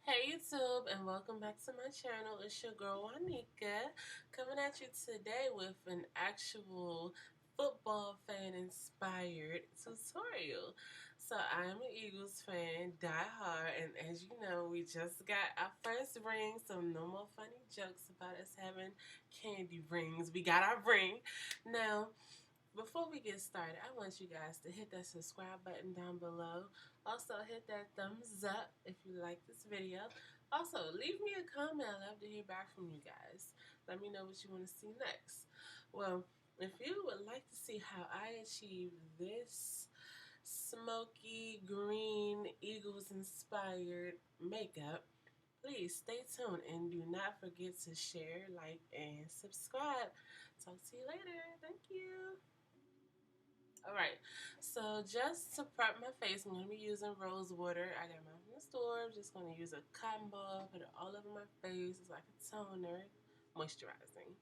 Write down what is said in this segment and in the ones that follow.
Hey YouTube, and welcome back to my channel. It's your girl Juanika, coming at you today with an actual football fan inspired tutorial. So I'm an Eagles fan, die hard, and as you know, we just got our first ring, so no more funny jokes about us having candy rings. We got our ring. Now, before we get started, I want you guys to hit that subscribe button down below. Also, hit that thumbs up if you like this video. Also, leave me a comment. I love to hear back from you guys. Let me know what you want to see next. Well, if you would like to see how I achieve this smoky green Eagles inspired makeup, please stay tuned and do not forget to share, like, and subscribe. Talk to you later. Thank you. Alright, so just to prep my face, I'm going to be using rose water. I got mine from the store. I'm just going to use a cotton ball, put it all over my face. It's like a toner, moisturizing.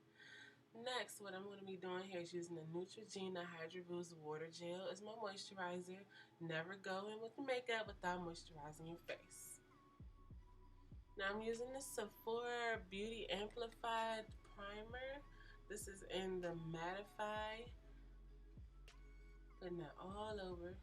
Next, what I'm going to be doing here is using the Neutrogena Hydro Boost Water Gel as my moisturizer. Never go in with the makeup without moisturizing your face. Now I'm using the Sephora Beauty Amplified Primer. This is in the Mattify. Putting that all over.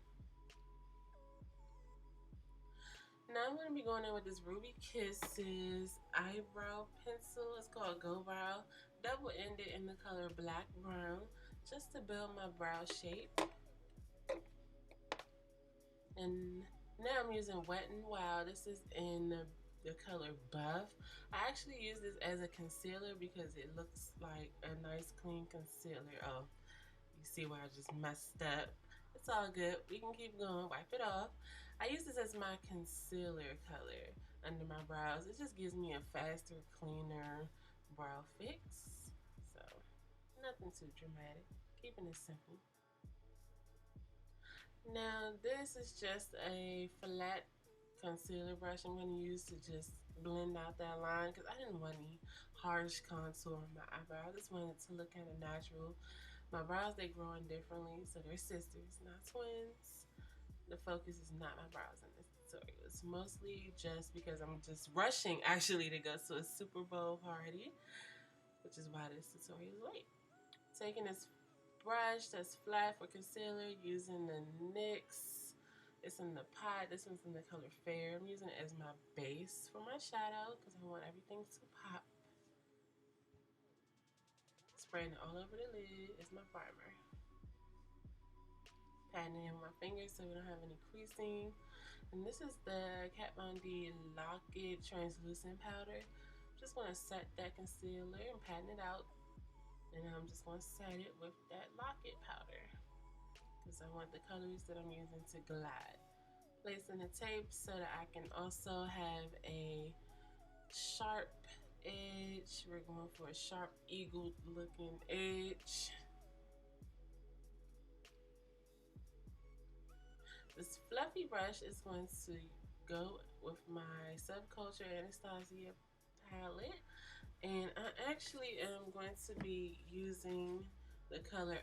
Now I'm going to be going in with this Ruby Kisses eyebrow pencil. It's called Go Brow. Double-ended in the color black brown, just to build my brow shape. And now I'm using Wet n Wild. This is in the color Buff. I actually use this as a concealer because it looks like a nice clean concealer. Oh, you see where I just messed up. It's all good. We can keep going. Wipe it off. I use this as my concealer color under my brows. It just gives me a faster, cleaner brow fix. So, nothing too dramatic. Keeping it simple. Now, this is just a flat concealer brush I'm going to use to just blend out that line because I didn't want any harsh contour on my eyebrow. I just wanted it to look kind of natural. My brows, they growing differently, so they're sisters, not twins. The focus is not my brows in this tutorial. It's mostly just because I'm just rushing actually to go to a Superbowl party, which is why this tutorial is late. Taking this brush that's flat for concealer, using the NYX. It's in the pot. This one's in the color Fair. I'm using it as my base for my shadow because I want everything to pop. Spraying it all over the lid as my primer. Patting it in my fingers so we don't have any creasing. And this is the Kat Von D Lock It Translucent Powder. I'm just going to set that concealer and patting it out. And I'm just going to set it with that Lock It powder because I want the colors that I'm using to glide. Placing the tape so that I can also have a sharp edge. We're going for a sharp eagle looking edge. This fluffy brush is going to go with my Subculture Anastasia palette, and I actually am going to be using the color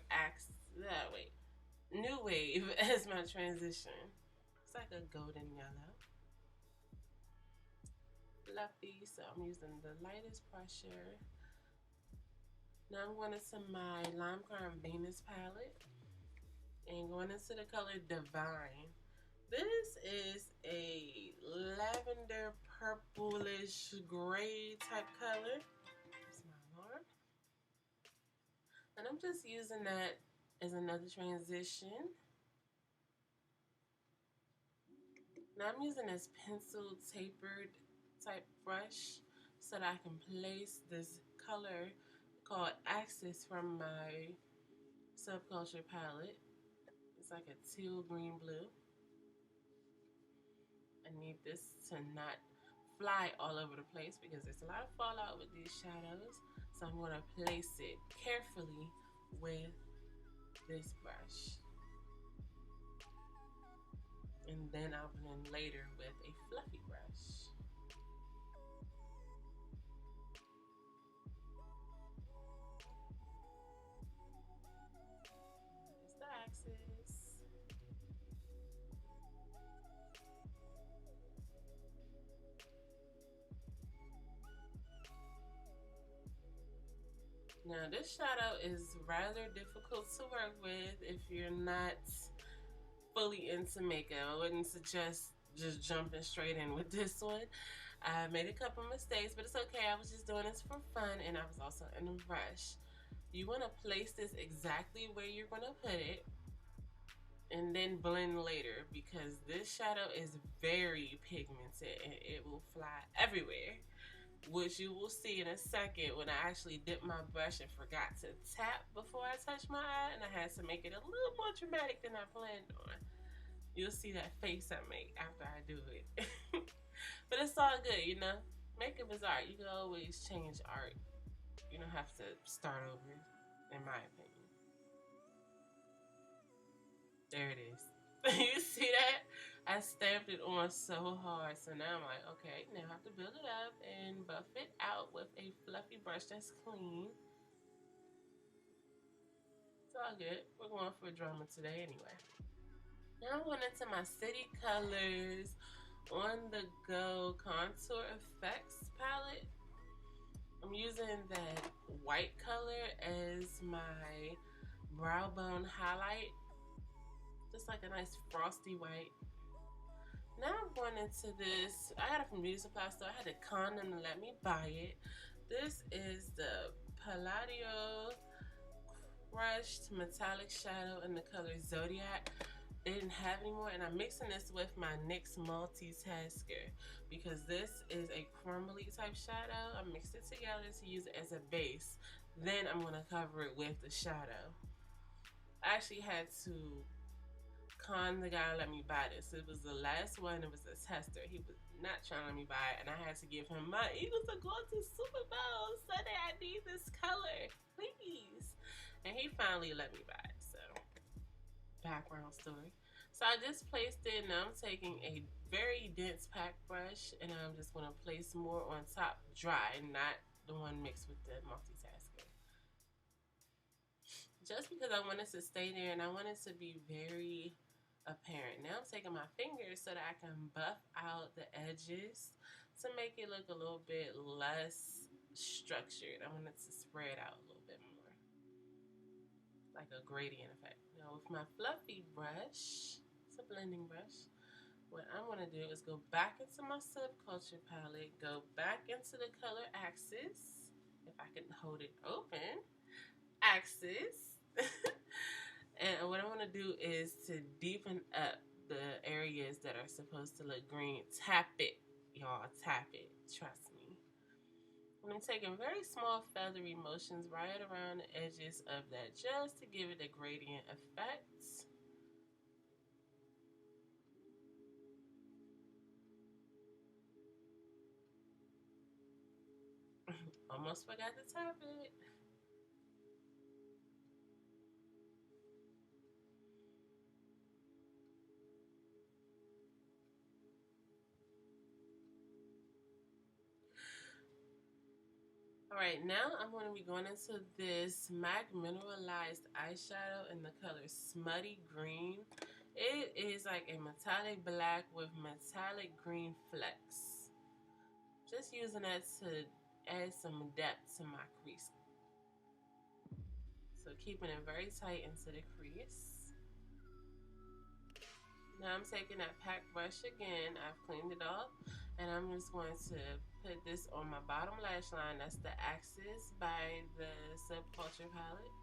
New Wave as my transition. It's like a golden yellow. Fluffy, so I'm using the lightest pressure. Now I'm going into my Lime Crime Venus palette and going into the color Divine. This is a lavender purplish gray type color. That's my alarm. And I'm just using that as another transition. Now I'm using this pencil tapered type brush so that I can place this color called Axis from my Subculture palette. It's like a teal green blue. I need this to not fly all over the place because there's a lot of fallout with these shadows. So I'm going to place it carefully with this brush. And then I'll blend later with a fluffy brush. There's the axis. Now this shadow is rather difficult to work with if you're not fully into makeup. I wouldn't suggest just jumping straight in with this one. I made a couple mistakes, but it's okay. I was just doing this for fun, and I was also in a rush. You want to place this exactly where you're going to put it, and then blend later, because this shadow is very pigmented and it will fly everywhere, which you will see in a second when I actually dipped my brush and forgot to tap before I touched my eye, and I had to make it a little more dramatic than I planned on. You'll see that face I make after I do it. But it's all good, you know? Makeup is art. You can always change art. You don't have to start over, in my opinion. There it is. You see that? I stamped it on so hard. So now I'm like, okay, now I have to build it up and buff it out with a fluffy brush that's clean. It's all good. We're going for drama today anyway. Now I went into my City Colors On The Go Contour Effects palette. I'm using that white color as my brow bone highlight. Just like a nice frosty white. Now I'm going into this. I got it from beauty supply store. I had to con them to let me buy it. This is the Palladio Crushed Metallic Shadow in the color Zodiac. They didn't have anymore, and I'm mixing this with my NYX Multitasker because this is a crumbly type shadow. I mixed it together to use it as a base. Then I'm going to cover it with the shadow. I actually had to con the guy let me buy this. It was the last one. It was a tester. He was not trying to let me buy it, and I had to give him my Eagles are going to Superbowl Sunday. I need this color, please. And he finally let me buy it. So, background story. So I just placed it. Now I'm taking a very dense pack brush, and I'm just going to place more on top dry, not the one mixed with the multitasker. Just because I want it to stay there, and I want it to be very apparent. Now I'm taking my fingers so that I can buff out the edges to make it look a little bit less structured. I want it to spread out a little bit more, like a gradient effect. Now with my fluffy brush, it's a blending brush, what I'm going to do is go back into my Subculture palette, go back into the color Axis, if I can hold it open, Axis. And what I want to do is to deepen up the areas that are supposed to look green. Tap it, y'all, tap it, trust me. And I'm taking very small feathery motions right around the edges of that just to give it a gradient effect. Almost forgot to tap it. Alright, now I'm going to be going into this MAC Mineralized eyeshadow in the color Smutty Green. It is like a metallic black with metallic green flecks. Just using that to add some depth to my crease. So keeping it very tight into the crease. Now I'm taking that pack brush again. I've cleaned it off. And I'm just going to put this on my bottom lash line. That's the Axis by the Subculture palette.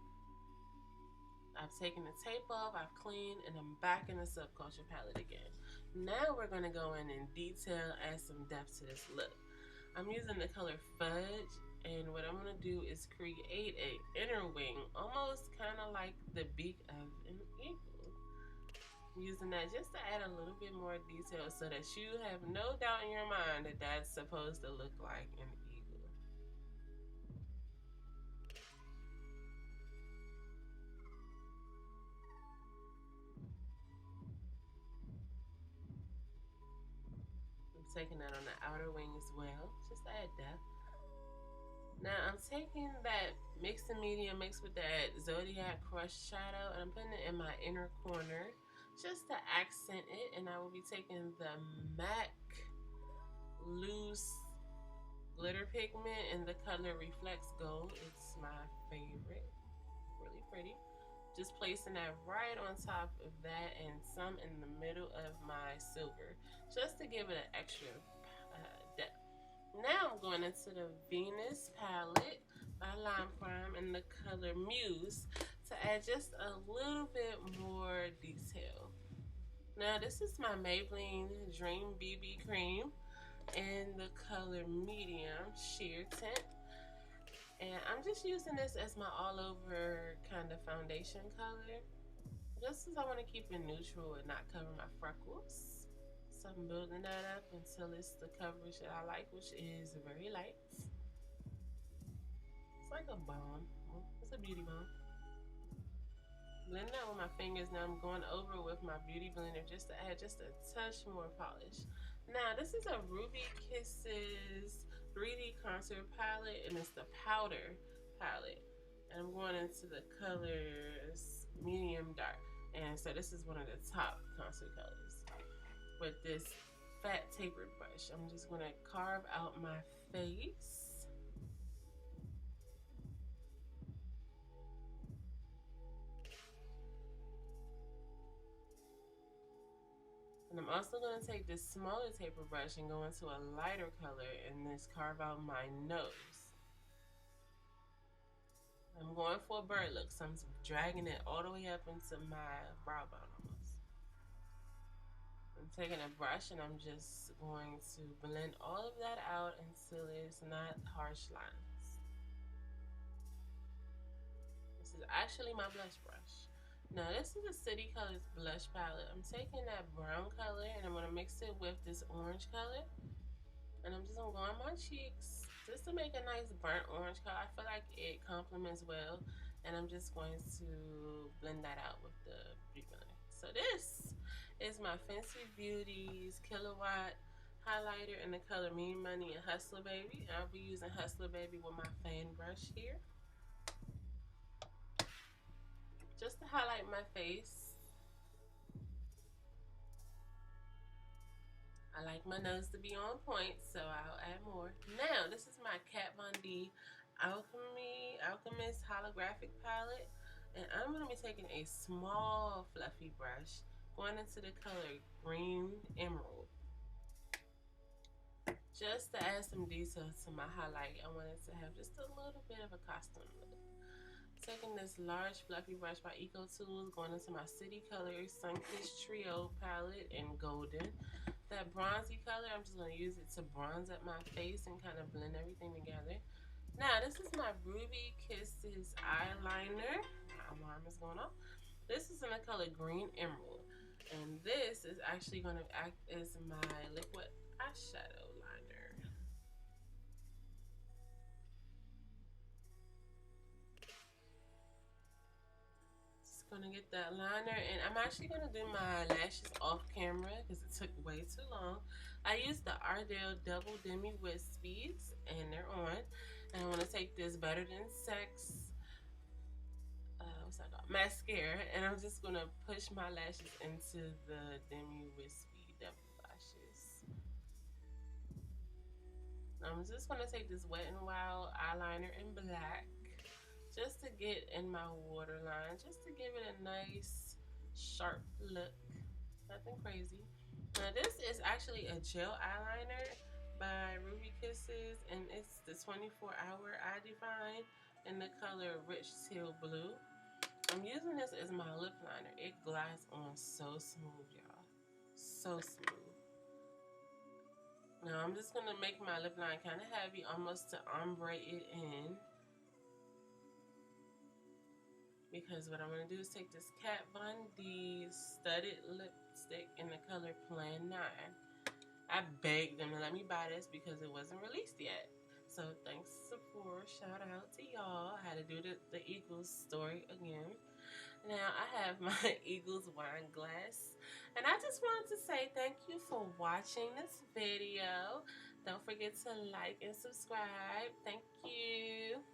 I've taken the tape off, I've cleaned, and I'm back in the Subculture palette again. Now we're going to go in and detail, add some depth to this look. I'm using the color Fudge, and what I'm going to do is create a inner wing, almost kind of like the beak of an eagle. Using that just to add a little bit more detail so that you have no doubt in your mind that that's supposed to look like an eagle. I'm taking that on the outer wing as well, just to add depth. Now I'm taking that mixed medium mixed with that Zodiac Crushed shadow, and I'm putting it in my inner corner just to accent it. And I will be taking the MAC Loose glitter pigment in the color Reflects Gold. It's my favorite. Really pretty. Just placing that right on top of that and some in the middle of my silver, just to give it an extra depth. Now I'm going into the Venus palette by Lime Crime in the color Muse to add just a little bit more detail. Now this is my Maybelline Dream BB Cream in the color Medium Sheer Tint. And I'm just using this as my all over kind of foundation color, just as I want to keep it neutral and not cover my freckles. So I'm building that up until it's the coverage that I like, which is very light. It's like a balm. It's a beauty balm. Blend that with my fingers. Now I'm going over with my beauty blender just to add just a touch more polish. Now this is a Ruby Kisses 3D contour palette, and it's the powder palette. And I'm going into the colors medium dark. And so this is one of the top contour colors. With this fat tapered brush, I'm just going to carve out my face. And I'm also going to take this smaller taper brush and go into a lighter color and just carve out my nose. I'm going for a bird look, so I'm dragging it all the way up into my brow bone almost. I'm taking a brush and I'm just going to blend all of that out until it's not harsh lines. This is actually my blush brush. Now this is a City Colors blush palette. I'm taking that brown color and I'm going to mix it with this orange color. And I'm just going to go on my cheeks just to make a nice burnt orange color. I feel like it complements well. And I'm just going to blend that out with the beauty blender. So this is my Fenty Beauty's Kilowatt highlighter in the color Mean Money and Hustler Baby. And I'll be using Hustler Baby with my fan brush here, just to highlight my face. I like my nose to be on point, so I'll add more. Now, this is my Kat Von D Alchemist Holographic Palette. And I'm going to be taking a small fluffy brush, going into the color Green Emerald, just to add some detail to my highlight. I wanted to have just a little bit of a costume look. Taking this large fluffy brush by Eco Tools, going into my City Colors Sunkissed Trio palette in Golden. That bronzy color, I'm just going to use it to bronze up my face and kind of blend everything together. Now, this is my Ruby Kisses eyeliner. My alarm is going off. This is in the color Green Emerald. And this is actually going to act as my liquid eyeshadow liner. Gonna get that liner, and I'm actually gonna do my lashes off camera because it took way too long. I used the Ardell Double Demi Wispies and they're on, and I want to take this Better Than Sex what's that called, mascara, and I'm just gonna push my lashes into the Demi Wispy double lashes. I'm just gonna take this Wet n Wild eyeliner in black, just to get in my waterline, just to give it a nice sharp look. Nothing crazy. Now this is actually a gel eyeliner by Ruby Kisses, and it's the 24-hour Eye Define in the color Rich Teal Blue. I'm using this as my lip liner. It glides on so smooth, y'all. So smooth. Now I'm just gonna make my lip line kind of heavy, almost to ombre it in. Because what I'm going to do is take this Kat Von D studded lipstick in the color Plan 9. I begged them to let me buy this because it wasn't released yet. So thanks, Sephora. Shout out to y'all. I had to do the Eagles story again. Now I have my Eagles wine glass. And I just wanted to say thank you for watching this video. Don't forget to like and subscribe. Thank you.